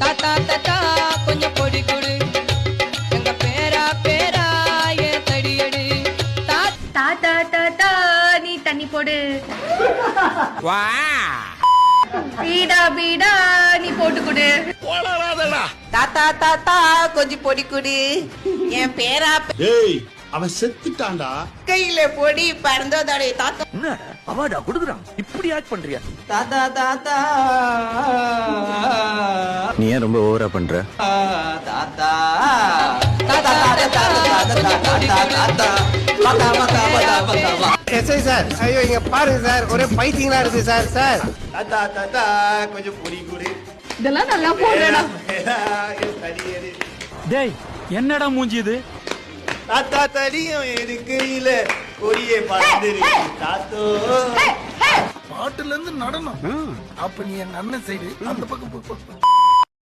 தாத்தா தாத்தா கொஞ்சம் பொடி கொடு எங்க பேரா பேரா ஏ தடியடு தாத்தா தாத்தா நீ தண்ணி போடு பீடா பீடா நீ போட்டு கொடு தாத்தா தாத்தா கொஞ்சம் பொடி குடி என் பேரா ஏய் அவன் செத்துட்டான்டா. கையில பொடி பறந்தோட தாத்தா என்னடா அவார்டா கொடுக்குறான் இப்படி ஆக்ட் பண்றியா? தாத்தா தாத்தா நீ ஏன் ரொம்ப ஓவரா பண்ற? தாத்தா தாத்தா தாத்தா எஸ்ஐ சார், ஐயோ இங்க பாருங்க சார், ஒரே பைத்தியங்களா இருக்கு சார். சார் தாத்தா தாத்தா கொஞ்சம் பொடி கொடு. இதெல்லாம் நல்லா போடுறடா. டேய் என்னடா மூஞ்சி இது? தாத்தா தடியும் எடுக்கையில கொடியே பறந்துருக்கு தாத்தோ. பாட்டுல இருந்து நடனம். அப்ப நீ எங்க அண்ணன் சைடு அந்த பக்கம் போ.